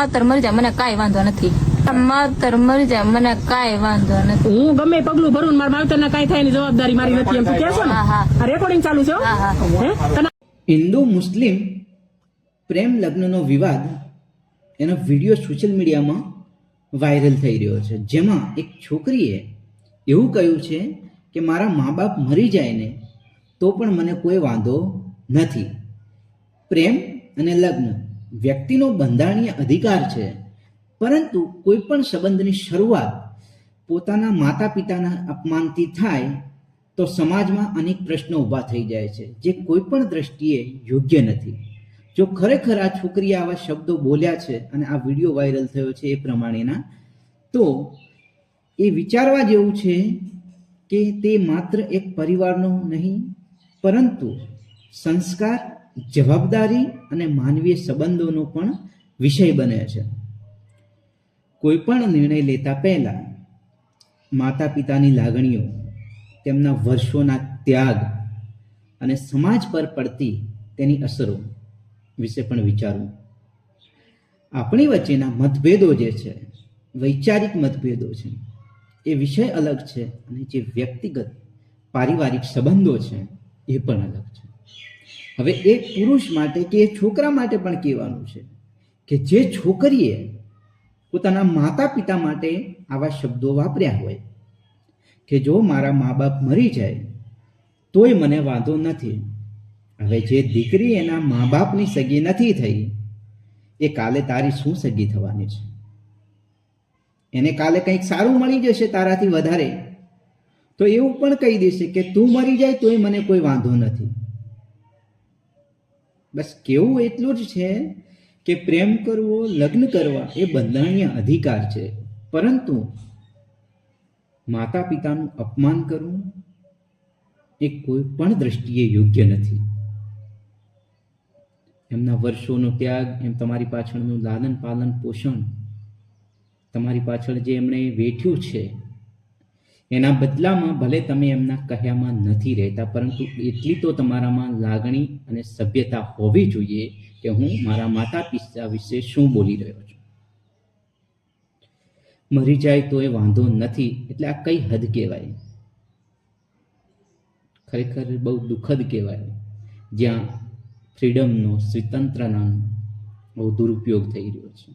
માવતર મરી જાય મને કાંઈ વાંધો નથી. માવતર મરી જાય મને કાંઈ વાંધો નથી. હું ગમે પગલું ભરું મારા માવતરને કાંઈ થાય એની જવાબદારી મારી નથી એમ તું કહેશો ને? આ રેકોર્ડિંગ ચાલુ છે હો. હે? હિન્દુ મુસ્લિમ પ્રેમ લગ્નનો વિવાદ એનો વિડીયો સોશિયલ મીડિયામાં વાયરલ થઈ રહ્યો છે, જેમાં એક છોકરીએ એવું કહ્યું છે કે મારા મા બાપ મરી જાય ને તો પણ મને કોઈ વાંધો નથી. પ્રેમ અને લગ્ન વ્યક્તિનો બંધારણીય અધિકાર છે, પરંતુ કોઈ પણ સંબંધની શરૂઆત પોતાના માતા પિતાના અપમાનથી થાય તો સમાજમાં અનેક પ્રશ્નો ઊભા થઈ જાય છે, જે કોઈ પણ દ્રષ્ટિએ યોગ્ય નથી. જો ખરેખર આ છોકરીએ આવા શબ્દો બોલ્યા છે અને આ વિડીયો વાયરલ થયો છે એ પ્રમાણેના, તો એ વિચારવા જેવું છે કે તે માત્ર એક પરિવારનો નહીં પરંતુ સંસ્કાર, જવાબદારી અને માનવીય સંબંધોનો પણ વિષય બને છે. કોઈ પણ નિર્ણય લેતા પહેલા માતા પિતાની લાગણીઓ, તેમના વર્ષોના ત્યાગ અને સમાજ પર પડતી તેની અસરો વિશે પણ વિચારવું. આપણી વચ્ચેના મતભેદો જે છે, વૈચારિક મતભેદો છે, એ વિષય અલગ છે અને જે વ્યક્તિગત પારિવારિક સંબંધો છે એ પણ અલગ છે. હવે એક પુરુષ માટે કે એ છોકરા માટે પણ કહેવાનું છે કે જે છોકરીએ પોતાના માતા પિતા માટે આવા શબ્દો વાપર્યા હોય કે જો મારા મા બાપ મરી જાય તોય મને વાંધો નથી. હવે જે દીકરી એના મા બાપની સગી નથી થઈ એ કાલે તારી શું સગી થવાની છે? એને કાલે કંઈક સારું મળી જશે તારાથી વધારે, તો એવું પણ કહી દેશે કે તું મરી જાય તોય મને કોઈ વાંધો નથી. બસ કેવું એટલું જ છે કે પ્રેમ કરવો, લગ્ન કરવા એ બંધારણીય અધિકાર છે, પરંતુ માતા પિતાનું અપમાન કરવું એ કોઈ પણ દ્રષ્ટિએ યોગ્ય નથી. એમના વર્ષોનો ત્યાગ, એમ તમારી પાછળનું લાલન પાલન પોષણ, તમારી પાછળ જે એમણે વેઠ્યું છે એના બદલામાં ભલે તમે એમના કહ્યામાં નથી રહેતા, પરંતુ એટલી તો તમારામાં લાગણી અને સભ્યતા હોવી જોઈએ કે હું મારા માતા પિતા વિશે શું બોલી રહ્યો છું. મરી જાય તો એ વાંધો નથી એટલે આ કઈ હદ કહેવાય? ખરેખર બહુ દુઃખદ કહેવાય, જ્યાં ફ્રીડમનો, સ્વતંત્રતાનો બહુ દુરુપયોગ થઈ રહ્યો છે.